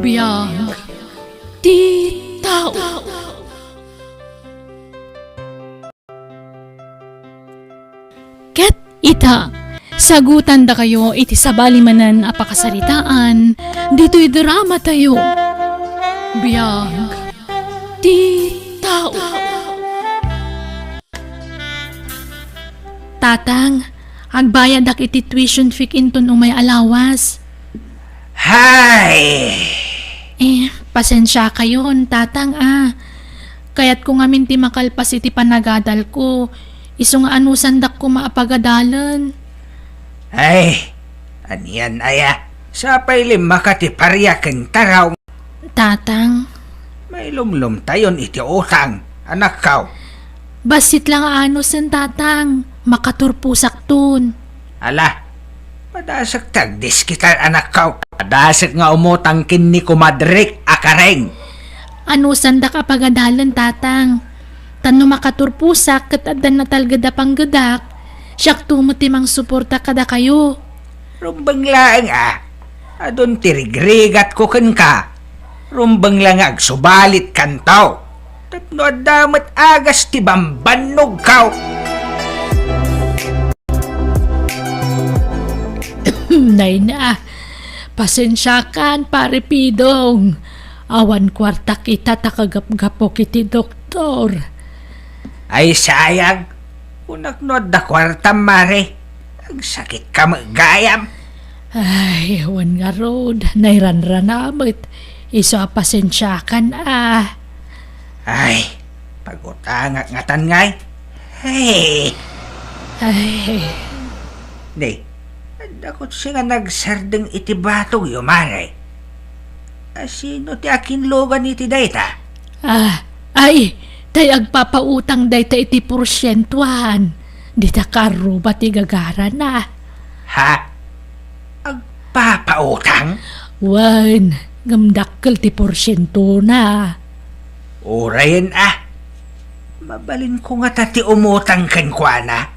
Biyag ti tao. Ket ita, sagutan da kayo iti sabalimanan apakasaritaan, dito'y drama tayo. Biyag ti tao. Tatang, agbayad ak iti tuition fee inton umay alawas. Hay! Pasensya kayon, tatang Kaya't kung amin ti makalpas iti panagadal ko, iso nga anusan dak ko maapagadalan. Ay, aniyan aya. Sa pailim makatiparya keng taraw. Tatang, May lumlum tayon iti utang, anak kaw. basit lang anusan tatang, makaturpusak tun. Ala, padasak tagdis kita anak kaw. Padasak nga umutang kin ni kumadrik akareng. Anusan dak apagadalan tatang. Tano makaturpusak kat adan na talgada panggadak, siyak tumuti mang suporta kada kayo. Rumbang laang adon tirigrigat ko ken ka. Rumbang lang agsubalit kantaw. Tapno adamat agas ti bambanog kaw. Nay na, pasensya kan pare Pidong. Awan kwarta kita takagap-gapo kiti doktor. Ay sayang, unaknod da kwarta mare. Ang sakit ka magayam. Ay, awan nga rod, nairanranamit. Iso pasensya kan Ay, pagutangak ngatan ngay. Hey, Ay, di, dakot siya nga nagsardeng iti batong yumare. Sino ti akin logan iti dayta? ay, tay agpapautang day ta iti porsyentuhan. Di ta karo ba ti gagara na? Ha? Agpapautang? Wan, ngamdakkel ti porsyento na. Urayan Mabalin ko nga tati umutang kenkwana.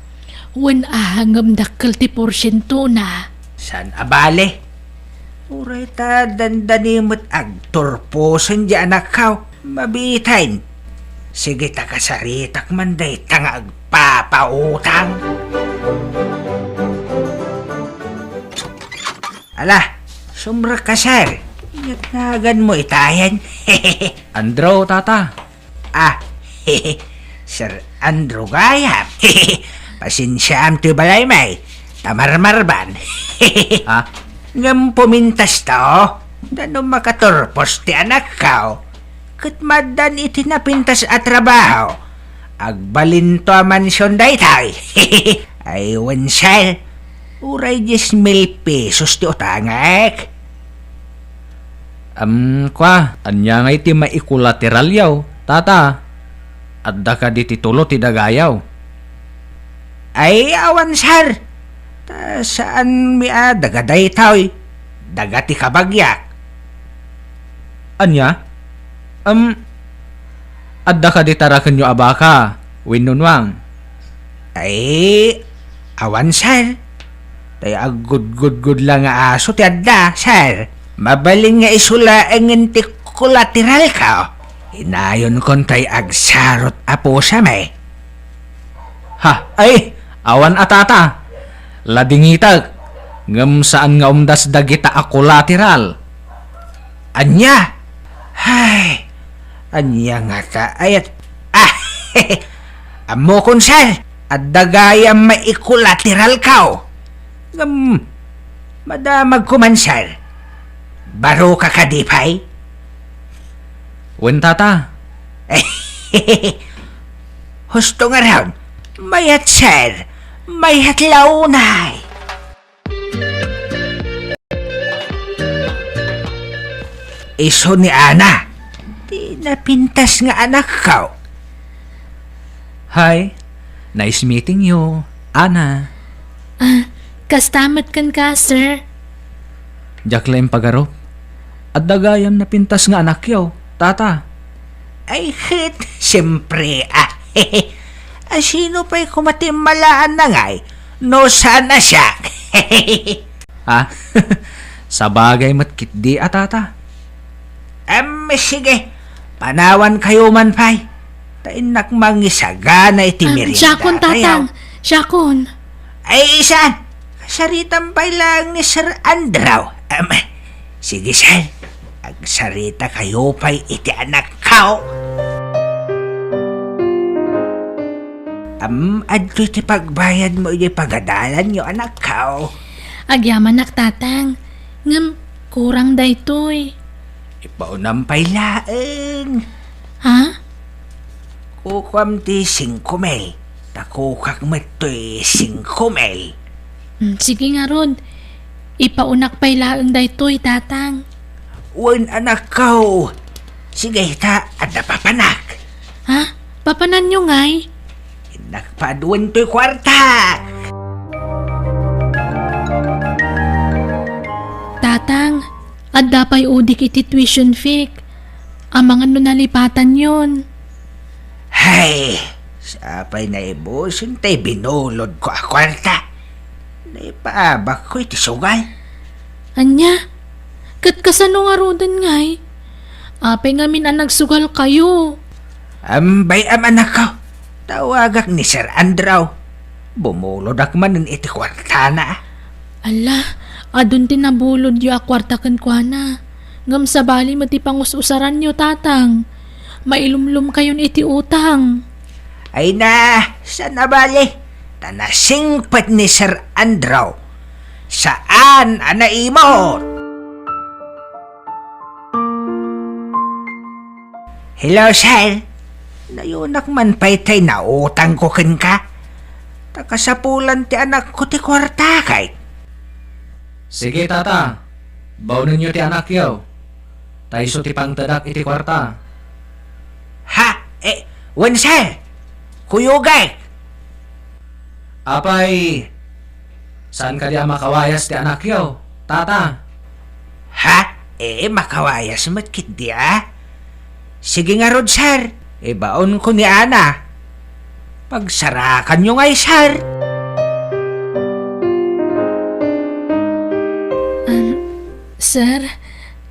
Wan ngamdakkel ti porsyento na. San abale? Uray ta dandanimot agturpusan di anak kaw. Mabitain. Sige ta kasaritak man day tanga agpapautang. Ala, sumra kasar. Yatnagan mo itayan. Andro, tata. Sir Andrew Gayam. Pasinsyam ti balay may. Tamarmarban. Ha? Ngam pumintas to, dano makaturpos ti anak kaw. Kat madan iti napintas at trabaho. Agbalin to a mansyon daytay. Ay wansal, uray 10,000 pesos ti utangak. Anya nga iti maikulateral yaw, tata. Adda ka di titulo ti dagayaw. Ay awan sar. Saan mi dagaday taoy? Dagati kabagyak. Anya? Adda ka di tarakan yo abaka, winunwang. Ay, awan sar. Tayo agud lang nga aso ti adda, sar. Mabaling nga isula ang ti kolateral ka. Inayon kon tay agsarot apo sa may. Ha? Ay, awan atata. Ladingitag, ngam saan nga umdas dagita a kolateral. Anya? Hay, anya nga ta ayat. Amo kon sar. At dagayang maikulateral kao. Madamag kumansar. Baro ka kadipay? Wen tata. Husto nga raw. Mayat sir. Mayat launay. Iso ni Ana. Di napintas nga anak kao. Hi, nice meeting you, Ana. Kastamat kan ka, sir. Jaklaim pagaro. At dagayam na pintas nga anak yaw, tata. Ay, hit. Siyempre, sino pa'y kumatimalaan na nga'y? No, sana siya. Ha? Sa bagay matkit di atata. Sige. Panawan kayo man, pay. Tainak mangisaga na iti merienda. Siyakon, tatang. Siyakon. Ay, saan? Saritan pa'y lang ni Sir Andraw. Sige, sir. Agsarita kayo pa'y iti anak kao. Adto iti pagbayad mo iti pagadalan nyo, anak kao. Agyaman nak, tatang. Ngam, kurang daytoy. Ipaunam pa'y laeng. Ha? Kukwam ti 5,000. Takukak mo ito'y 5,000. Sige nga, Rod. Ipaunak pa'y laang daytoy, tatang. Wan anak kao. Sige, ta, at napapanak. Ha? Papanan nyo ngay? Nakpaduan to'y kwarta. Tatang, at dapay udik iti tuition fee. Amang ano nalipatan yon. Hay, sapay na ibusin tay binulod ko a kwarta. Naipaabak ko iti sugal. Anya? Kat kasano nga rodan ngay? Apay ngamin ang nagsugal kayo. Ambay anak ko. Tawagak ni Sir Andraw. Bumulod ak manin iti kwarta na. Ala, adun din nabulod yu akwarta kan kwa na. Ngam sa bali mati pangus-usaran nyo, tatang. Mailumlum kayon iti utang. Ay na, saan na bali? Tanasingpat ni Sir Andraw. Saan anaimot? Hello, sir. Nayunak man pa'y tay na utang ko kin ka. Takasapulan ti anak ko ti kwarta kay. Sige, tata. Baunin nyo ti anak yaw. Taiso ti pangtadak iti kwarta. Ha? Wan sir. Kuyugay. Apay, saan ka diya makawayas ti anak yaw, tata? Ha? Makawayas matkit di Sige nga rod, sir. Baon ko ni Ana. Pagsarakan nyo ngay, sir. Sir,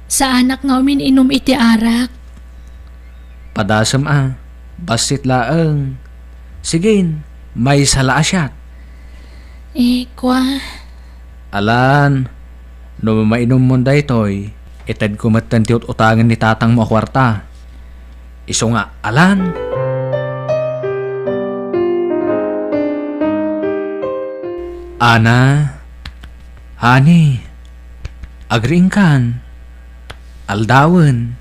sa anak nga inom iti arak. Padasam basit laeng. Sige, may sala asyat. Kwa. Alan, no mainom mo daytoy, itad kumatan ti utangan ni tatang mo kwarta. Iso nga, alan. Ana, hani, agringkan, aldawan,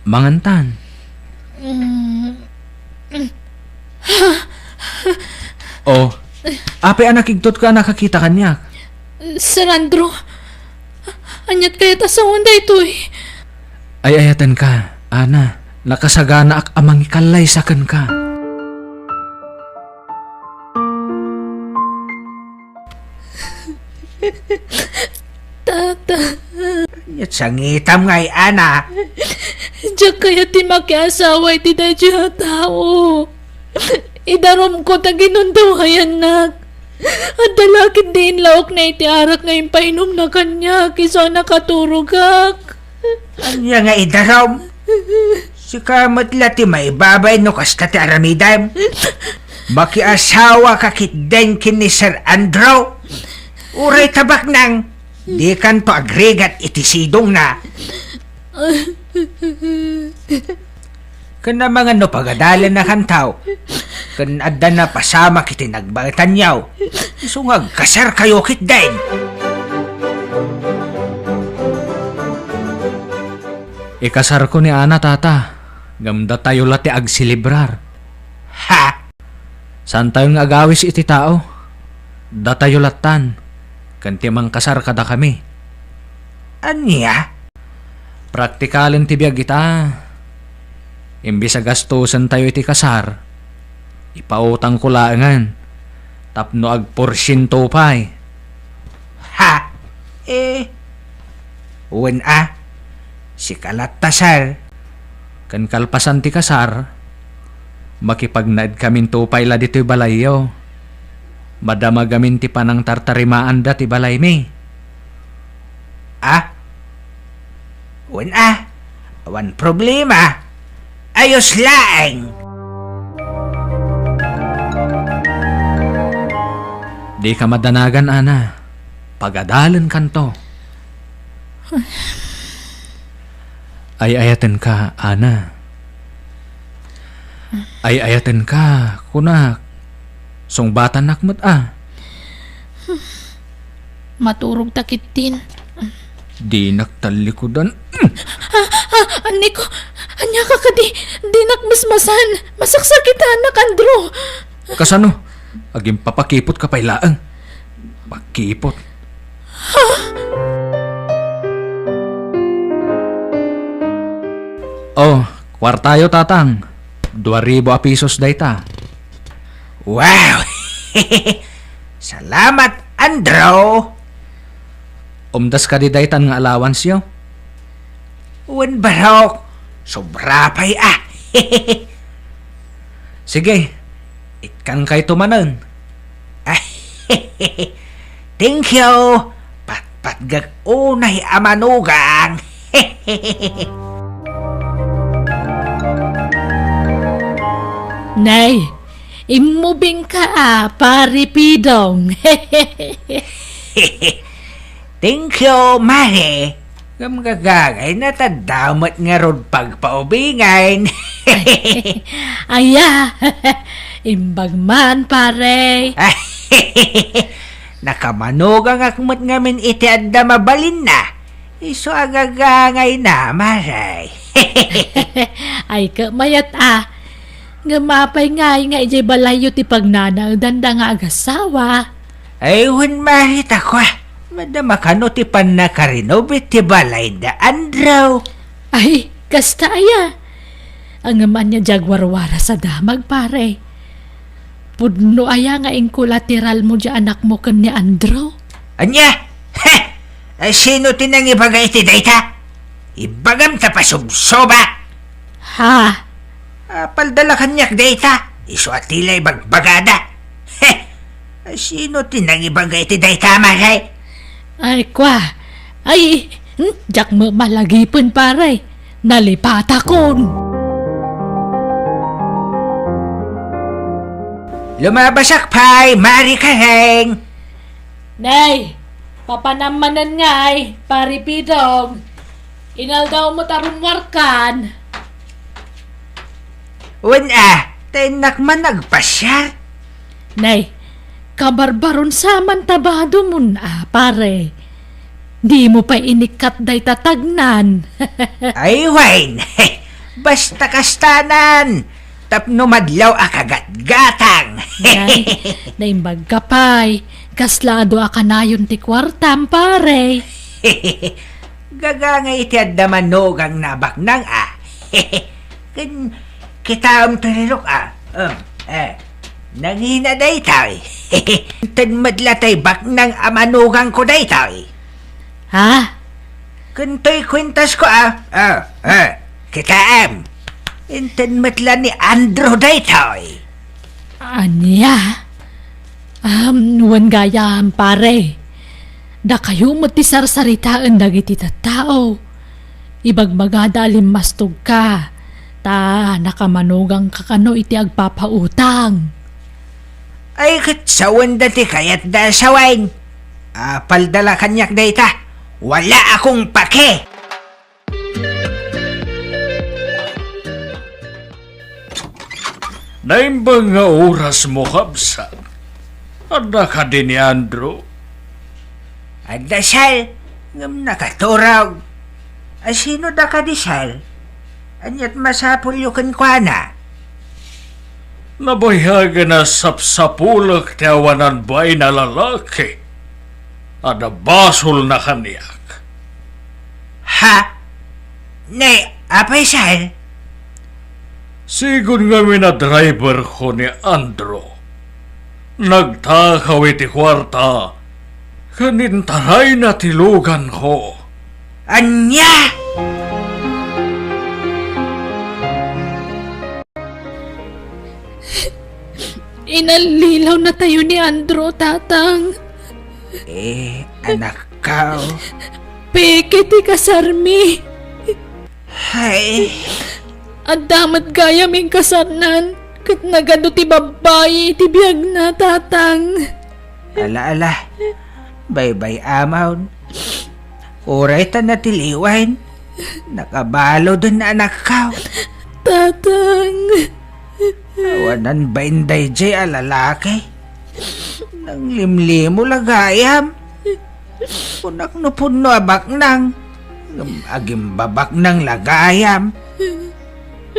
mangantan. Oh, ape anak igtot ka nakakita kanya. Sir Andrew, anyat kaya ta sa onda ito Ay ayatan ka, Ana. Nakasagana ak amang ikalay sakan ka. Tata, At sangitam ngay, Ana. diyak kaya ti makiasawa iti da diya tao. Idarom ko ta ginundawayan nak. At dalakit din laok na iti arak ngayon painom na kanya kiso nakaturugak. Anya nga idarom. Si kamot lati may babay no kasta ti aramidam. Makiasawa kakit den kin ni Sir Andraw. Uray tabak nang. Di kan to agregat iti sidong na. Kana mga no pagadalan na kantaw. Kan adda na pasama kiti nagbagatan yaw. Isungag kasar kayo kit den. Ikasar ko ni Ana, tata. Gamda tayo lati agsilibrar. Ha? Saan tayo nga agawis iti tao? Da tayo latan. Kanti mang kasar kada kami. Anya? Praktikalin ti biyag kita. Imbis sa gastusan tayo iti kasar, ipautang ko laangan. Tapno ag porsyento pay. Ha? Uwan si Kalatasar. Kan kalpasan ti kasar, makipagnaid kamin tupay la dito'y balayo. Madamagamin ti panang tartarimaan da ti balay mi. Uwan Awan problema. Ayos laeng. Di ka madanagan, ana. Pagadalan kanto. Ay-ayaten ka, ana. Ay-ayaten ka, kunak. Sungbatan nakmat Maturog takitin. Di naktalikodan. Ani ko, anya ka ka di nakmasmasan. Masaksakita anak, Andro. Kasano? Aging papakipot ka pailaang. Pakipot. Oh, kwartayo tatang. 2,000 a pisos dayta. Wow! Salamat, Andro! Umdas ka di daytan nga allowance yo. Wan barok, sobra pa'y Sige, itkan kay tumanan. Thank you! Patpatgag unay amanugang! Nay, imubing ka pari pidong. Thank you, Mare! Gamgagagay na tadamat nga rod pagpaubingan. Aya, imbag man pare. Nakamanugang akmat ngamin iti adda mabalin na. Iso agagangay na, Mare. Ay ka mayat Gamapay nga ijay balayo ti pagnana danda nga agasawa. Ayun, Marit ako. Madama ka no ti panakarinobit ti balay da, Andro. Ay, kasta aya. Ang aman niya jagwarwara sa damag pare. Pudno aya nga ing kolateral mo di anak mo kan ni Andro. Anya? Ay, sino tinang ibagay ti dayta? Ibagam ta pasubsoba. Ha? Paldala kanyak dayta. Iso at tila'y bagbagada. Ay, sino tinang ibagay ti dayta, Maray? Ay, kwa. Ay, jak mo malagipon pare. Nalipata kon. Lumabasak pa'y, Mari Kareng. Nay, papanamanan ngay, pari pidong. Inal daw mo tarong warkan. Tenak man nagpasyar. Nay, kabarbaron sa mantabado mo na, pare. Di mo pa inikat day tatagnan. Ay, Wayne. Basta kastanan. Tapno madlaw akagat-gatang. Nay, naimbag ka pa'y. Kaslado akanayon ti kwartam, pare. Gagangay iti adamanog ang nabaknang Kita tulilok nangina day tayo. Tan madlatay baknang amanugang ko day tayo. Ha? Kunto'y kwintas ko kita Intan matla ni Andro day tayo. Anya? Nuwan gaya, pare. Da kayo mo ti sarsaritaan dagiti tattao. Ibagmagada limastog ka. Ta nakamanugang kakano iti agpapautang. Ay katsawan dati kayat da sawain. Paldala kanyak dayta. Wala akong pake. Naimbang nga oras mo, Kabsat. Ada ka din ni Andro. Adasal, ngam nakaturag. Sino da ka disal? Anyat masapul yukan kwa na. Nabayaga na sapsapulak tiawanan ba'y na lalaki. Ada basol na kaniyak. Ha? Ne, apay sal? Sigun nga na driver ko ni Andro. Nagtakaw iti kwarta. Kanintaray na tilugan ko. Anya? Inalilaw na tayo ni Andro, tatang. Anak ka. Peke ti kasarmi. Ay, At damat gaya ming kasarnan. Kat nagado ti babae iti biyag na tatang. ala. Bye-bye, amaw. Uray ta na tiliwan. Nakabalo dun na anak ka. Tatang. Awanan ba inday jay alalaki? Nang limlimo lagayam. Punak no puno abak nang. Agim babak nang lagayam.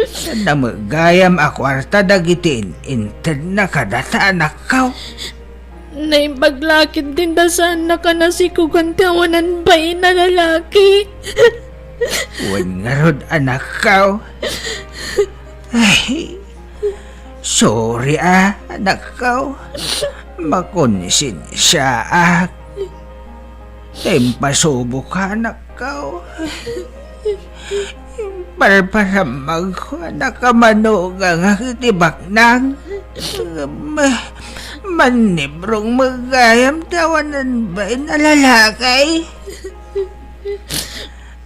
Sa namagayam akwarta dagitin inted na kadata anak ka. Naimpaglakid din dasan na ka na si kugantawanan ba na lalaki. Wan nga rod anak ka. Ay, sorry anak ka. Makonsensya Tempasubo ka anak ka. Parparamag ko anak ka manuga nga kitibak nang. Manibrong magayam tawanan ba na lalaki?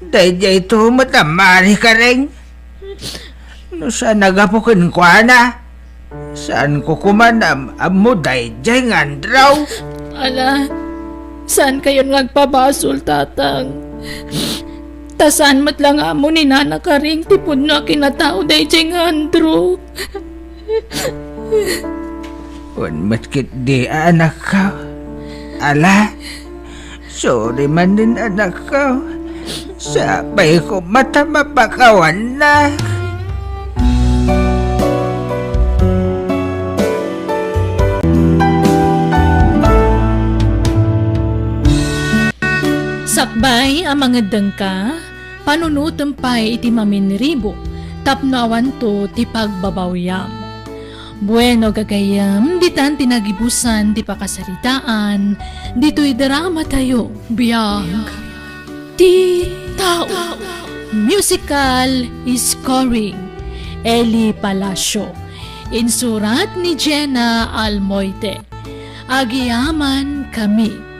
Dahil ito matamari ka rin. No saan nagapukin ko na? Saan ko kumanam amo dahil ngandraw? Ala, saan kayo nagpabasol, tatang? Tasan mat lang amo ni nana ka rin tipod na kinatao dahil nga Andrew. Wan matkit di anak ka. Ala, sorry man din anak ka. Sabay ko mata mapakawan na. Sakbay ang mga dangka, panunutampay iti maminribo, tapnawan to ti pagbabawyam. Bueno gagayam, ditan tinagibusan ti pakasaritaan, dito'y drama tayo, biyag. Ti tao. Musical scoring, Eli Palacio. Insurat ni Jenna Almoite. Agiyaman kami.